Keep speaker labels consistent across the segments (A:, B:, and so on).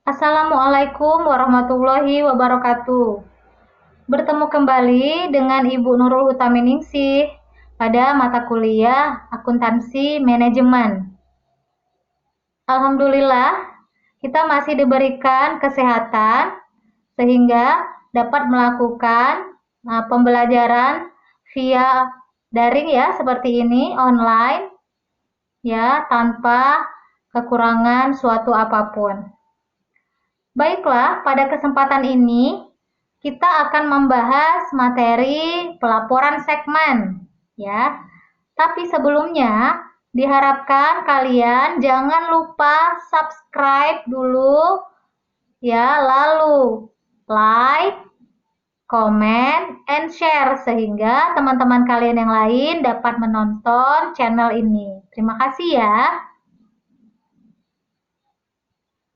A: Assalamualaikum warahmatullahi wabarakatuh. Bertemu kembali dengan Ibu Nurul Hutaminingsih pada mata kuliah Akuntansi Manajemen. Alhamdulillah, kita masih diberikan kesehatan sehingga dapat melakukan pembelajaran via daring ya, seperti ini, online ya, tanpa kekurangan suatu apapun. Baiklah, pada kesempatan ini kita akan membahas materi pelaporan segmen, ya. Tapi sebelumnya, diharapkan kalian jangan lupa subscribe dulu, ya, lalu like, comment, and share sehingga teman-teman kalian yang lain dapat menonton channel ini. Terima kasih ya.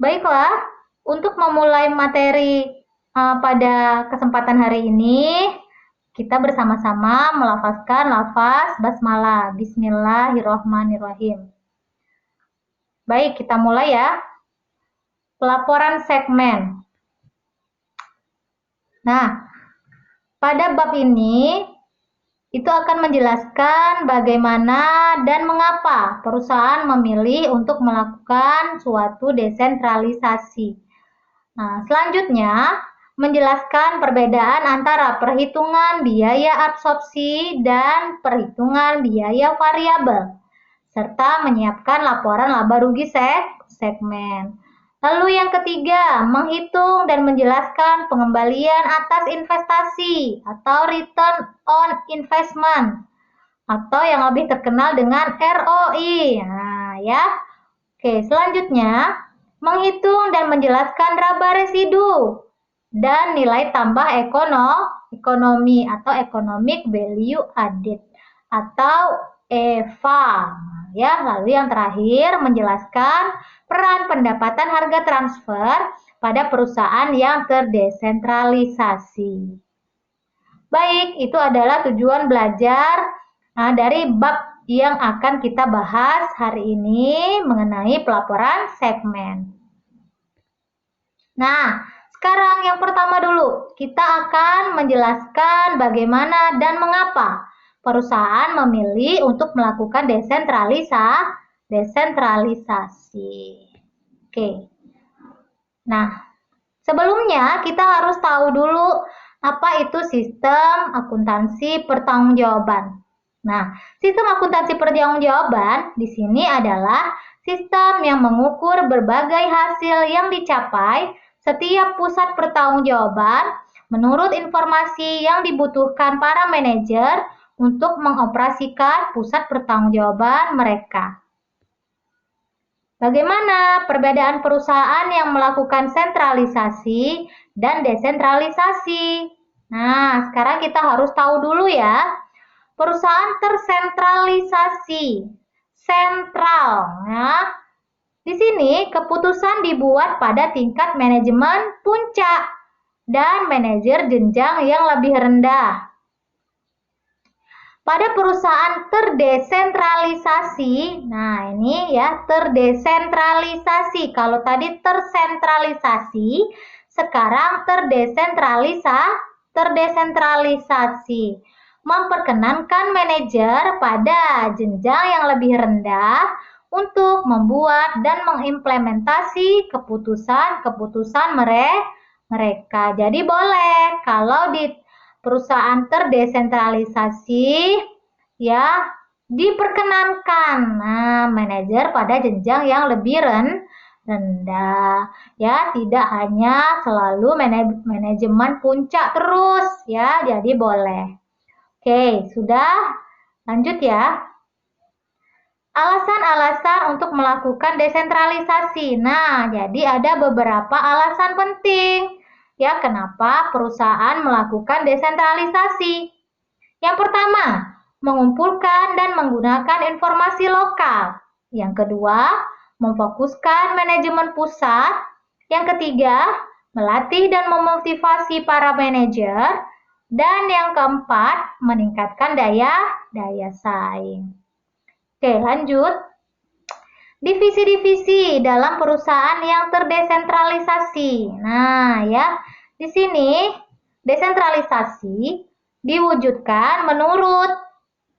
A: Baiklah, untuk memulai materi pada kesempatan hari ini, kita bersama-sama melafazkan lafaz basmalah. Bismillahirrahmanirrahim. Baik, kita mulai ya. Pelaporan segmen. Nah, pada bab ini, itu akan menjelaskan bagaimana dan mengapa perusahaan memilih untuk melakukan suatu desentralisasi. Nah, selanjutnya menjelaskan perbedaan antara perhitungan biaya absorpsi dan perhitungan biaya variabel, serta menyiapkan laporan laba rugi segmen. Lalu yang ketiga, menghitung dan menjelaskan pengembalian atas investasi atau return on investment atau yang lebih terkenal dengan ROI. Nah, ya. Oke, selanjutnya menghitung dan menjelaskan laba residu dan nilai tambah ekonomi atau economic value added atau EVA. Ya, lalu yang terakhir menjelaskan peran pendapatan harga transfer pada perusahaan yang terdesentralisasi. Baik, itu adalah tujuan belajar dari bab yang akan kita bahas hari ini mengenai pelaporan segmen. Nah, sekarang yang pertama dulu, kita akan menjelaskan bagaimana dan mengapa perusahaan memilih untuk melakukan desentralisasi. Oke. Nah, sebelumnya kita harus tahu dulu apa itu sistem akuntansi pertanggungjawaban. Nah, sistem akuntansi pertanggungjawaban di sini adalah sistem yang mengukur berbagai hasil yang dicapai setiap pusat pertanggungjawaban menurut informasi yang dibutuhkan para manajer untuk mengoperasikan pusat pertanggungjawaban mereka. Bagaimana perbedaan perusahaan yang melakukan sentralisasi dan desentralisasi? Nah, sekarang kita harus tahu dulu ya. Perusahaan tersentralisasi, sentral, ya. Di sini keputusan dibuat pada tingkat manajemen puncak dan manajer jenjang yang lebih rendah. Pada perusahaan terdesentralisasi, nah ini ya, terdesentralisasi. Kalau tadi tersentralisasi, sekarang terdesentralisasi. Memperkenankan manajer pada jenjang yang lebih rendah untuk membuat dan mengimplementasi keputusan-keputusan mereka. Jadi boleh kalau di perusahaan terdesentralisasi ya diperkenankan manajer pada jenjang yang lebih rendah ya, tidak hanya selalu manajemen puncak terus ya, jadi boleh. Oke, sudah, lanjut ya. Alasan-alasan untuk melakukan desentralisasi. Nah, jadi ada beberapa alasan penting ya, kenapa perusahaan melakukan desentralisasi. Yang pertama, mengumpulkan dan menggunakan informasi lokal. Yang kedua, memfokuskan manajemen pusat. Yang ketiga, melatih dan memotivasi para manajer. Dan yang keempat, meningkatkan daya saing. Oke, lanjut. divisi-divisi dalam perusahaan yang terdesentralisasi. Nah, ya, di sini desentralisasi diwujudkan menurut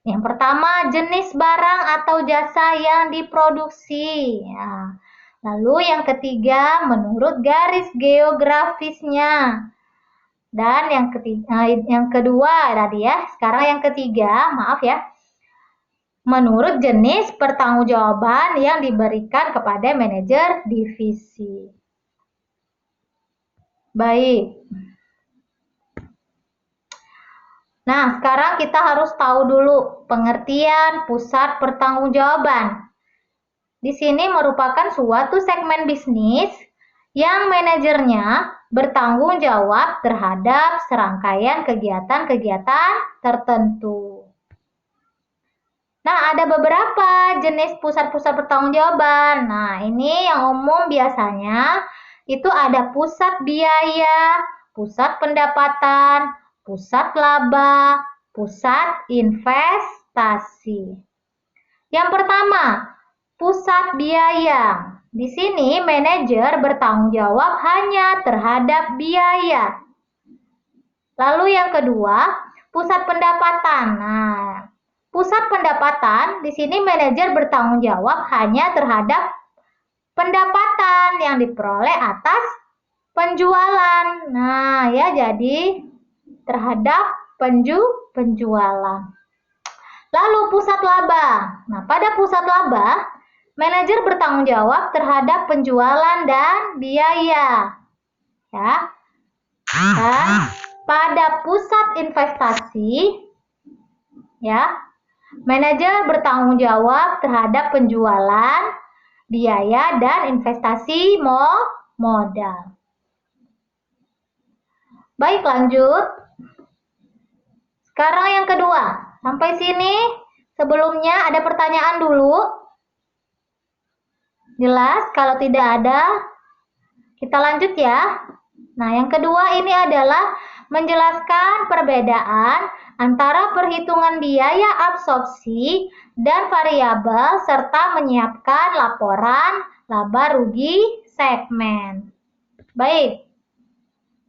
A: yang pertama jenis barang atau jasa yang diproduksi. Ya. Lalu yang ketiga menurut garis geografisnya. Dan yang kedua tadi ya, sekarang yang ketiga, maaf ya, menurut jenis pertanggungjawaban yang diberikan kepada manajer divisi. Baik. Nah, sekarang kita harus tahu dulu pengertian pusat pertanggungjawaban. Di sini merupakan suatu segmen bisnis yang manajernya bertanggung jawab terhadap serangkaian kegiatan-kegiatan tertentu. Nah, ada beberapa jenis pusat-pusat pertanggungjawaban. Nah, ini yang umum biasanya itu ada pusat biaya, pusat pendapatan, pusat laba, pusat investasi. Yang pertama, pusat biaya. Di sini manajer bertanggung jawab hanya terhadap biaya. Lalu yang kedua, pusat pendapatan. Nah, pusat pendapatan di sini manajer bertanggung jawab hanya terhadap pendapatan yang diperoleh atas penjualan. Nah, ya jadi terhadap penjualan. Lalu pusat laba. Nah, pada pusat laba manajer bertanggung jawab terhadap penjualan dan biaya. Ya. Dan pada pusat investasi, ya, manajer bertanggung jawab terhadap penjualan, biaya, dan investasi modal. Baik, lanjut. Sekarang yang kedua. Sampai sini sebelumnya ada pertanyaan dulu. Jelas? Kalau tidak ada, kita lanjut ya. Nah, yang kedua ini adalah menjelaskan perbedaan antara perhitungan biaya absorpsi dan variabel serta menyiapkan laporan laba rugi segmen. Baik.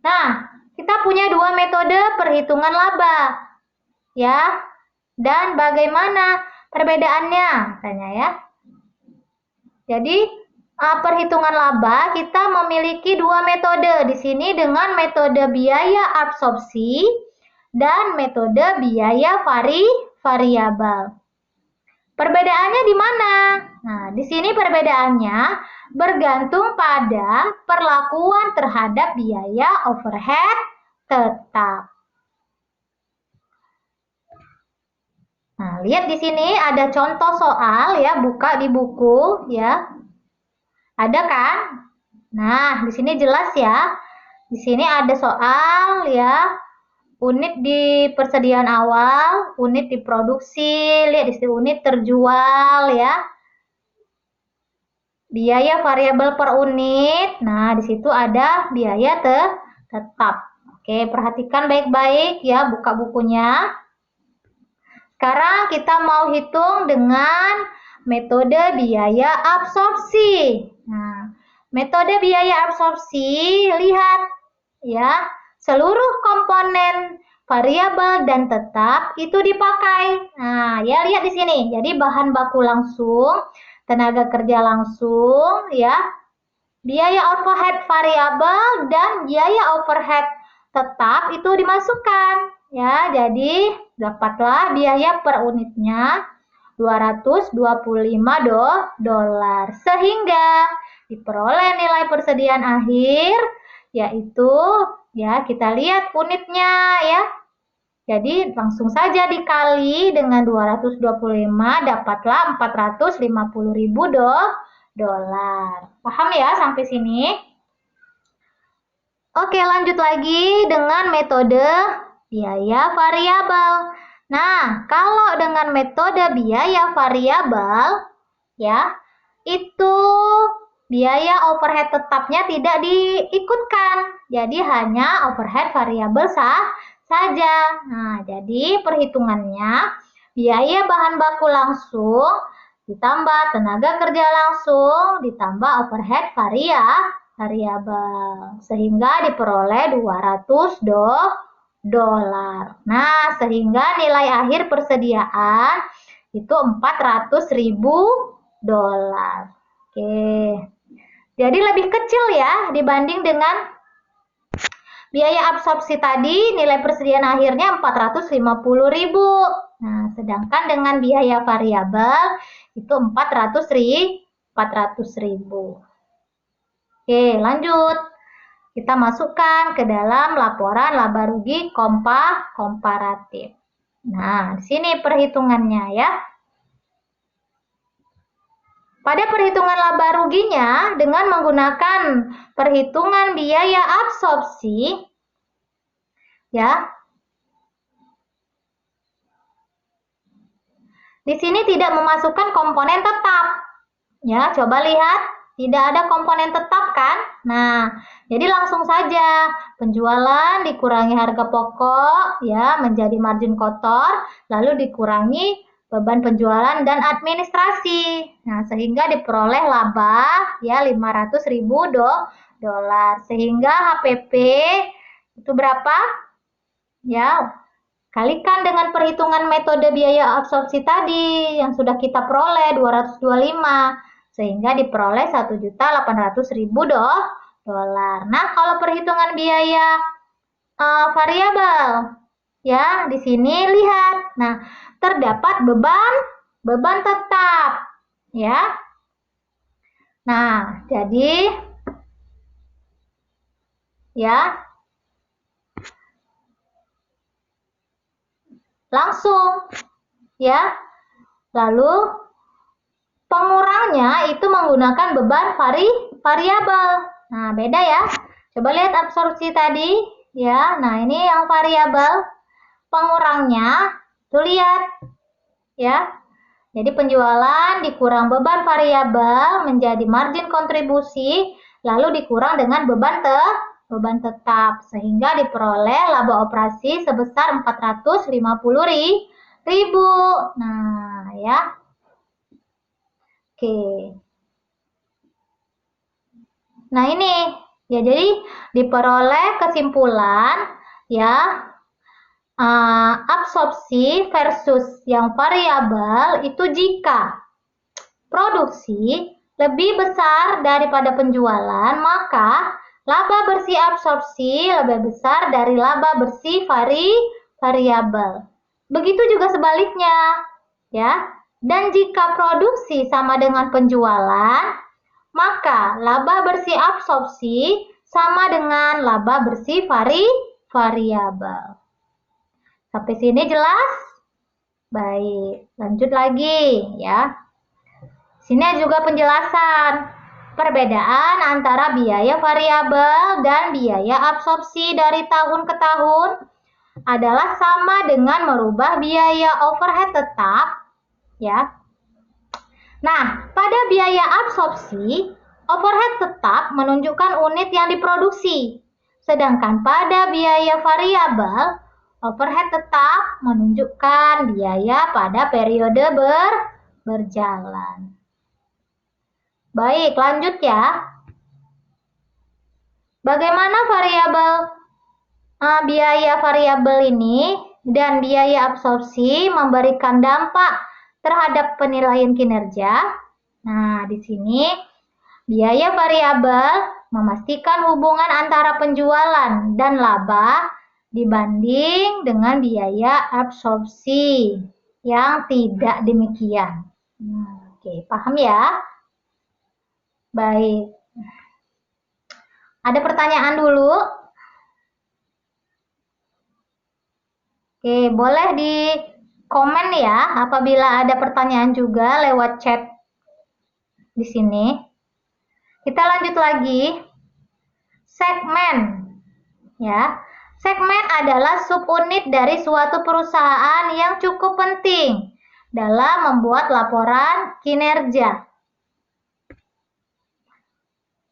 A: Nah, kita punya dua metode perhitungan laba. Ya. Dan bagaimana perbedaannya? Tanya ya. Jadi, perhitungan laba kita memiliki dua metode di sini dengan metode biaya absorpsi dan metode biaya variabel. Perbedaannya di mana? Nah, di sini perbedaannya bergantung pada perlakuan terhadap biaya overhead tetap. Nah, lihat di sini ada contoh soal ya, buka di buku ya. Ada kan? Nah, di sini jelas ya. Di sini ada soal ya. Unit di persediaan awal, unit di produksi, lihat di sini unit terjual ya. Biaya variabel per unit. Nah, di situ ada biaya tetap. Oke, perhatikan baik-baik ya, buka bukunya. Sekarang kita mau hitung dengan metode biaya absorpsi. Nah, metode biaya absorpsi, lihat ya, seluruh komponen variabel dan tetap itu dipakai. Nah, ya lihat di sini. Jadi bahan baku langsung, tenaga kerja langsung, ya, biaya overhead variabel dan biaya overhead tetap itu dimasukkan. Ya, jadi dapatlah biaya per unitnya $225 sehingga diperoleh nilai persediaan akhir yaitu ya kita lihat unitnya ya. Jadi langsung saja dikali dengan 225 dapatlah $450.000. Paham ya sampai sini? Oke, lanjut lagi dengan metode biaya variabel. Nah, kalau dengan metode biaya variabel, ya, itu biaya overhead tetapnya tidak diikutkan. Jadi hanya overhead variabel saja. Nah, jadi perhitungannya biaya bahan baku langsung ditambah tenaga kerja langsung, ditambah overhead variabel, sehingga diperoleh 200 dolar. Nah, sehingga nilai akhir persediaan itu 400.000 dolar. Oke. Jadi lebih kecil ya dibanding dengan biaya absorpsi tadi, nilai persediaan akhirnya 450.000. Nah, sedangkan dengan biaya variabel itu 400.000. Oke, lanjut. Kita masukkan ke dalam laporan laba rugi komparatif. Nah, di sini perhitungannya ya. Pada perhitungan laba ruginya dengan menggunakan perhitungan biaya absorpsi ya. Di sini tidak memasukkan komponen tetap. Ya, coba lihat, tidak ada komponen tetap kan? Nah, jadi langsung saja penjualan dikurangi harga pokok ya menjadi margin kotor, lalu dikurangi beban penjualan dan administrasi. Nah, sehingga diperoleh laba ya 500.000 dolar. Sehingga HPP itu berapa? Ya, kalikan dengan perhitungan metode biaya absorpsi tadi yang sudah kita peroleh 225 sehingga diperoleh 1.800.000 dolar. Nah, kalau perhitungan biaya variabel ya di sini lihat. Nah, terdapat beban tetap ya. Nah, jadi ya langsung ya. Lalu pengurangnya itu menggunakan beban variabel. Nah, beda ya. Coba lihat absorpsi tadi ya. Nah, ini yang variabel. Pengurangnya tuh lihat ya. Jadi penjualan dikurang beban variabel menjadi margin kontribusi lalu dikurang dengan beban tetap sehingga diperoleh laba operasi sebesar 450.000. Nah, ya. Oke. Nah, ini ya jadi diperoleh kesimpulan ya absorpsi versus yang variabel itu jika produksi lebih besar daripada penjualan, maka laba bersih absorpsi lebih besar dari laba bersih variabel. Begitu juga sebaliknya, ya. Dan jika produksi sama dengan penjualan, maka laba bersih absorpsi sama dengan laba bersih variabel. Sampai sini jelas? Baik, lanjut lagi ya. Sini juga penjelasan perbedaan antara biaya variabel dan biaya absorpsi dari tahun ke tahun adalah sama dengan merubah biaya overhead tetap ya. Nah, pada biaya absorpsi, overhead tetap menunjukkan unit yang diproduksi. Sedangkan pada biaya variabel, overhead tetap menunjukkan biaya pada periode berjalan. Baik, lanjut ya. Bagaimana biaya variabel ini dan biaya absorpsi memberikan dampak terhadap penilaian kinerja? Nah, di sini biaya variabel memastikan hubungan antara penjualan dan laba dibanding dengan biaya absorpsi yang tidak demikian. Oke, paham ya? Baik. Ada pertanyaan dulu? Oke, boleh di komen ya apabila ada pertanyaan juga lewat chat di sini. Kita lanjut lagi. Segmen. Ya. Segmen adalah subunit dari suatu perusahaan yang cukup penting dalam membuat laporan kinerja.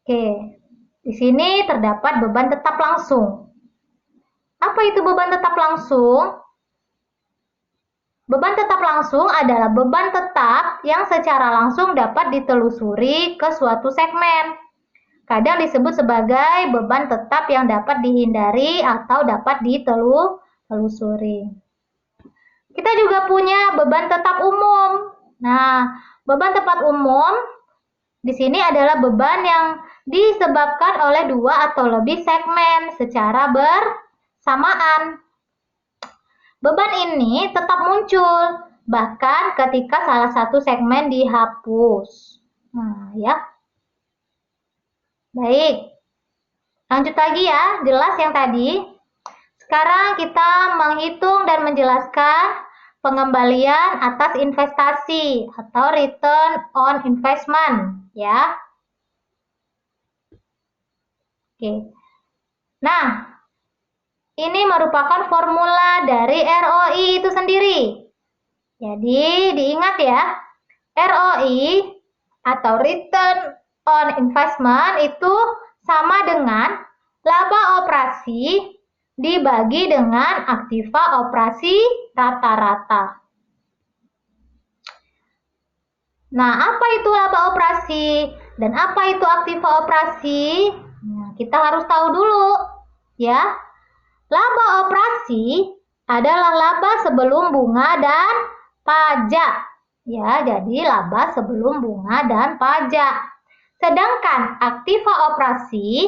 A: Oke, di sini terdapat beban tetap langsung. Apa itu beban tetap langsung? Beban tetap langsung adalah beban tetap yang secara langsung dapat ditelusuri ke suatu segmen. Kadang disebut sebagai beban tetap yang dapat dihindari atau dapat ditelusuri. Kita juga punya beban tetap umum. Nah, beban tetap umum di sini adalah beban yang disebabkan oleh dua atau lebih segmen secara bersamaan. Beban ini tetap muncul, bahkan ketika salah satu segmen dihapus. Nah, ya. Baik. Lanjut lagi ya, jelas yang tadi. Sekarang kita menghitung dan menjelaskan pengembalian atas investasi atau return on investment, ya. Oke. Nah, ini merupakan formula dari ROI itu sendiri. Jadi, diingat ya, ROI atau Return on Investment itu sama dengan laba operasi dibagi dengan aktiva operasi rata-rata. Nah, apa itu laba operasi dan apa itu aktiva operasi? Nah, kita harus tahu dulu, ya. Laba operasi adalah laba sebelum bunga dan pajak. Ya, jadi laba sebelum bunga dan pajak. Sedangkan aktiva operasi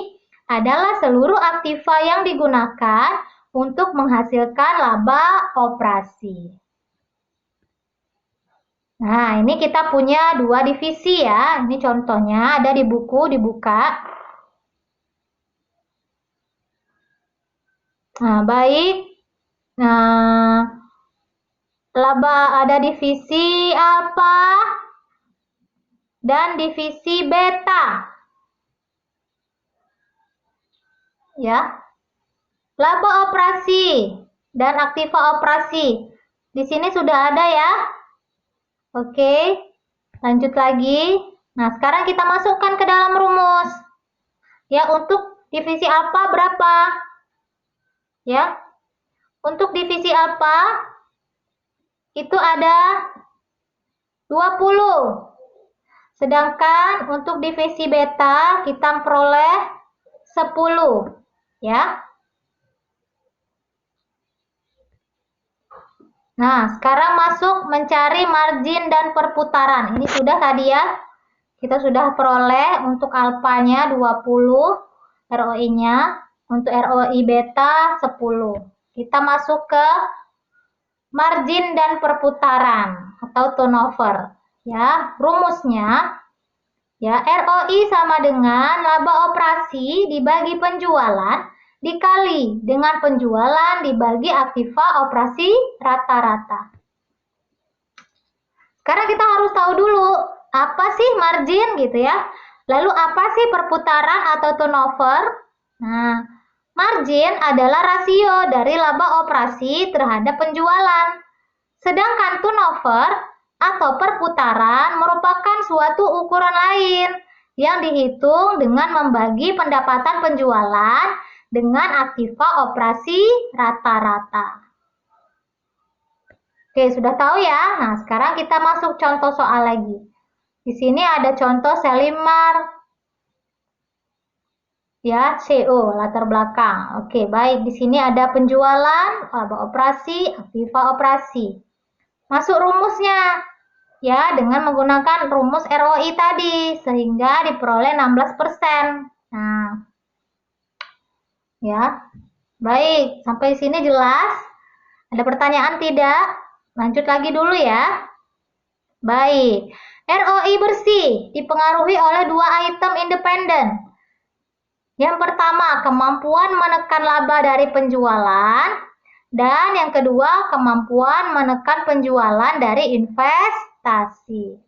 A: adalah seluruh aktiva yang digunakan untuk menghasilkan laba operasi. Nah, ini kita punya dua divisi ya. Ini contohnya ada di buku, dibuka. Nah, baik. Nah, laba ada divisi alfa dan divisi beta. Ya. Laba operasi dan aktiva operasi. Di sini sudah ada ya. Oke. Lanjut lagi. Nah, sekarang kita masukkan ke dalam rumus. Ya, untuk divisi alfa berapa? Ya. Untuk divisi alfa itu ada 20. Sedangkan untuk divisi beta kita peroleh 10, ya. Nah, sekarang masuk mencari margin dan perputaran. Ini sudah tadi ya. Kita sudah peroleh untuk alfanya 20, ROI-nya. Untuk ROI beta 10. Kita masuk ke margin dan perputaran atau turnover. Ya, rumusnya ya ROI sama dengan laba operasi dibagi penjualan dikali dengan penjualan dibagi aktiva operasi rata-rata. Sekarang kita harus tahu dulu apa sih margin gitu ya. Lalu apa sih perputaran atau turnover? Nah, margin adalah rasio dari laba operasi terhadap penjualan. Sedangkan turnover atau perputaran merupakan suatu ukuran lain yang dihitung dengan membagi pendapatan penjualan dengan aktiva operasi rata-rata. Oke, sudah tahu ya? Nah, sekarang kita masuk contoh soal lagi. Di sini ada contoh Selimar. Ya, CO, latar belakang. Oke, baik. Di sini ada penjualan, laba operasi, aktiva operasi. Masuk rumusnya. Ya, dengan menggunakan rumus ROI tadi, sehingga diperoleh 16%. Nah, ya. Baik, sampai sini jelas? Ada pertanyaan tidak? Lanjut lagi dulu ya. Baik, ROI bersih dipengaruhi oleh dua item independen. Yang pertama, kemampuan menekan laba dari penjualan. Dan yang kedua, kemampuan menekan penjualan dari investasi.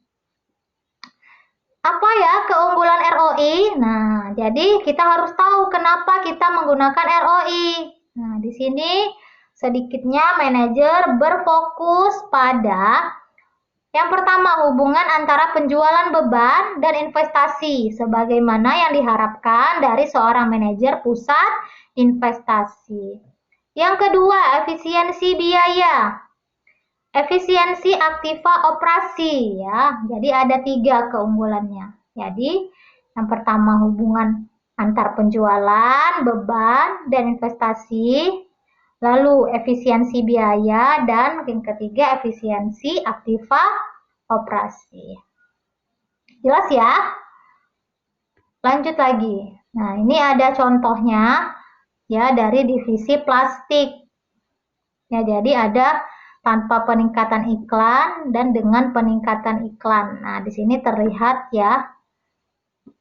A: Apa ya keunggulan ROI? Nah, jadi kita harus tahu kenapa kita menggunakan ROI. Nah, di sini sedikitnya manajer berfokus pada yang pertama, hubungan antara penjualan beban dan investasi sebagaimana yang diharapkan dari seorang manajer pusat investasi. Yang kedua, efisiensi biaya. efisiensi aktiva operasi ya. Jadi ada 3 keunggulannya. Jadi yang pertama hubungan antar penjualan, beban, dan investasi. Lalu efisiensi biaya dan yang ketiga efisiensi aktiva operasi. Jelas ya? Lanjut lagi. Nah, ini ada contohnya ya dari divisi plastik. Ya, jadi ada tanpa peningkatan iklan dan dengan peningkatan iklan. Nah, di sini terlihat ya,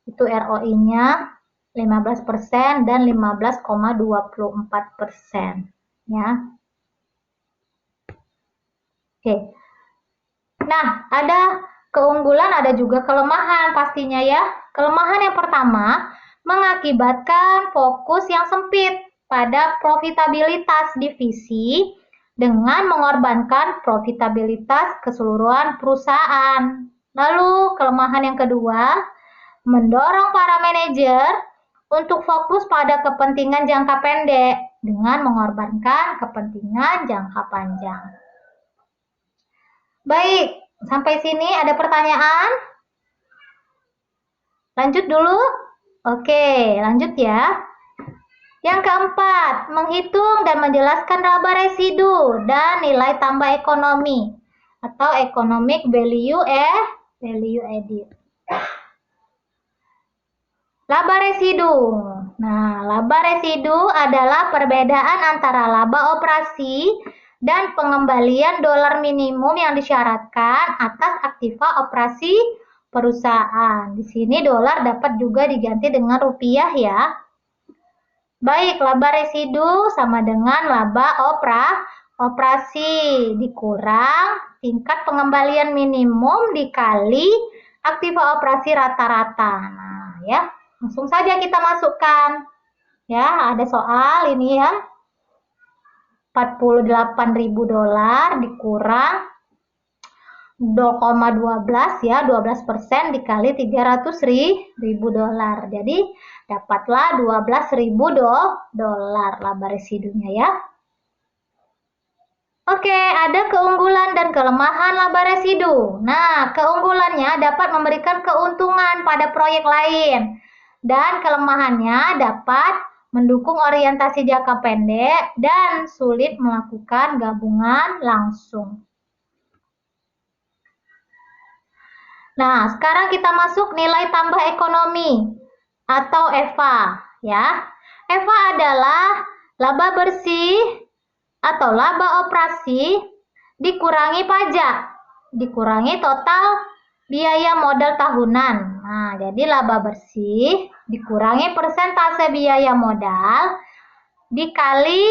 A: itu ROI-nya 15% dan 15,24%. Ya. Oke. Nah, ada keunggulan, ada juga kelemahan pastinya ya. Kelemahan yang pertama, mengakibatkan fokus yang sempit pada profitabilitas divisi dengan mengorbankan profitabilitas keseluruhan perusahaan. Lalu kelemahan yang kedua, mendorong para manajer untuk fokus pada kepentingan jangka pendek dengan mengorbankan kepentingan jangka panjang. Baik, sampai sini ada pertanyaan? Lanjut dulu? Oke, lanjut ya. Yang keempat, menghitung dan menjelaskan laba residu dan nilai tambah ekonomi atau economic value added. Laba residu. Nah, laba residu adalah perbedaan antara laba operasi dan pengembalian dolar minimum yang disyaratkan atas aktiva operasi perusahaan. Di sini dolar dapat juga diganti dengan rupiah ya. Baik, laba residu sama dengan laba operasi dikurang tingkat pengembalian minimum dikali aktiva operasi rata-rata. Nah, ya, langsung saja kita masukkan. Ya, ada soal ini ya. 48.000 dolar dikurang 2,12 ya, 12% dikali 300.000 dolar. Jadi dapatlah 12.000 dolar laba residunya ya. Oke, ada keunggulan dan kelemahan laba residu. Nah, keunggulannya dapat memberikan keuntungan pada proyek lain dan kelemahannya dapat mendukung orientasi jangka pendek dan sulit melakukan gabungan langsung. Nah, sekarang kita masuk nilai tambah ekonomi atau EVA ya. EVA adalah laba bersih atau laba operasi dikurangi pajak, dikurangi total biaya modal tahunan. Nah, jadi laba bersih dikurangi persentase biaya modal dikali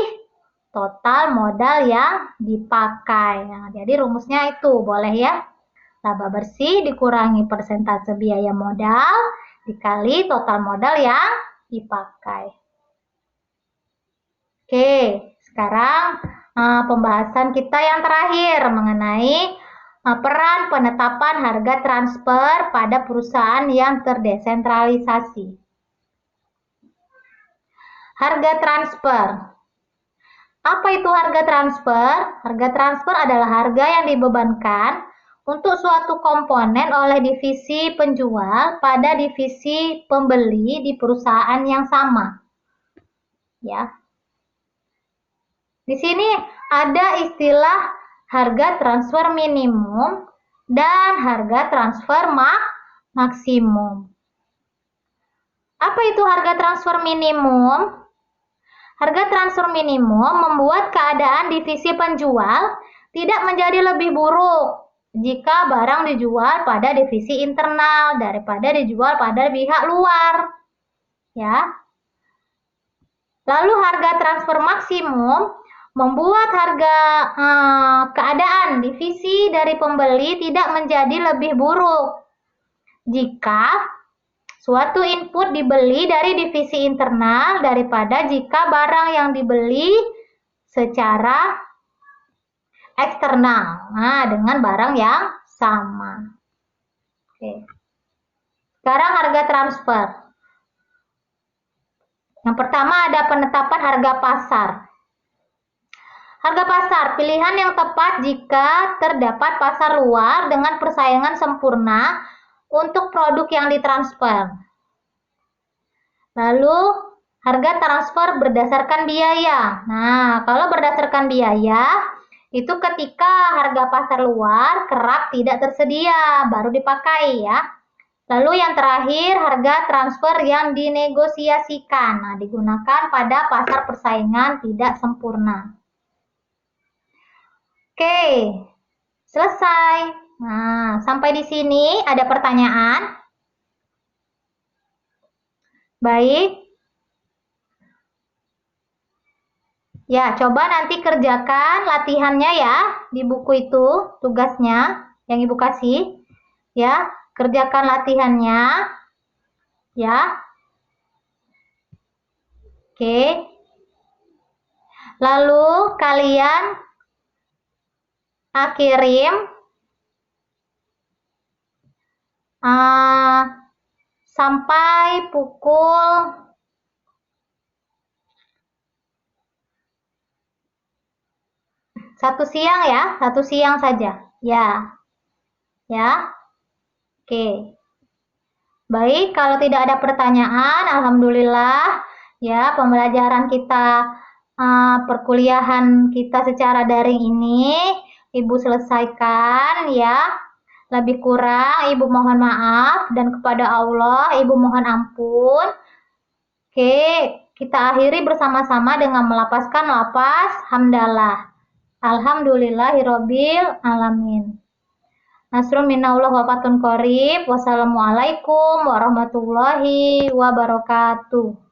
A: total modal yang dipakai. Nah, jadi rumusnya itu boleh ya. Laba bersih dikurangi persentase biaya modal dikali total modal yang dipakai. Oke, sekarang pembahasan kita yang terakhir mengenai peran penetapan harga transfer pada perusahaan yang terdesentralisasi. Harga transfer. Apa itu harga transfer? Harga transfer adalah harga yang dibebankan untuk suatu komponen oleh divisi penjual pada divisi pembeli di perusahaan yang sama. Ya. Di sini ada istilah harga transfer minimum dan harga transfer maksimum. Apa itu harga transfer minimum? Harga transfer minimum membuat keadaan divisi penjual tidak menjadi lebih buruk jika barang dijual pada divisi internal daripada dijual pada pihak luar. Ya. Lalu harga transfer maksimum membuat harga keadaan divisi dari pembeli tidak menjadi lebih buruk jika suatu input dibeli dari divisi internal daripada jika barang yang dibeli secara eksternal. Nah, dengan barang yang sama. Oke. Sekarang harga transfer. Yang pertama ada penetapan harga pasar. Harga pasar, pilihan yang tepat jika terdapat pasar luar dengan persaingan sempurna untuk produk yang ditransfer. Lalu, harga transfer berdasarkan biaya. Nah, kalau berdasarkan biaya, itu ketika harga pasar luar kerap tidak tersedia, baru dipakai ya. Lalu yang terakhir, harga transfer yang dinegosiasikan. Nah, digunakan pada pasar persaingan tidak sempurna. Oke, selesai. Nah, sampai di sini ada pertanyaan? Baik. Ya, coba nanti kerjakan latihannya ya di buku itu, tugasnya yang Ibu kasih. Ya, kerjakan latihannya. Ya. Oke. Lalu kalian kirim sampai pukul 1 siang ya, 1 siang saja. Ya. Ya. Oke. Baik, kalau tidak ada pertanyaan, alhamdulillah ya pembelajaran kita perkuliahan kita secara daring ini Ibu selesaikan ya. Lebih kurang Ibu mohon maaf dan kepada Allah Ibu mohon ampun. Oke, kita akhiri bersama-sama dengan melapaskan lapas hamdalah. Alhamdulillahirabbil alamin. Nasrun minallah wa fatun qarib. Wassalamualaikum warahmatullahi wabarakatuh.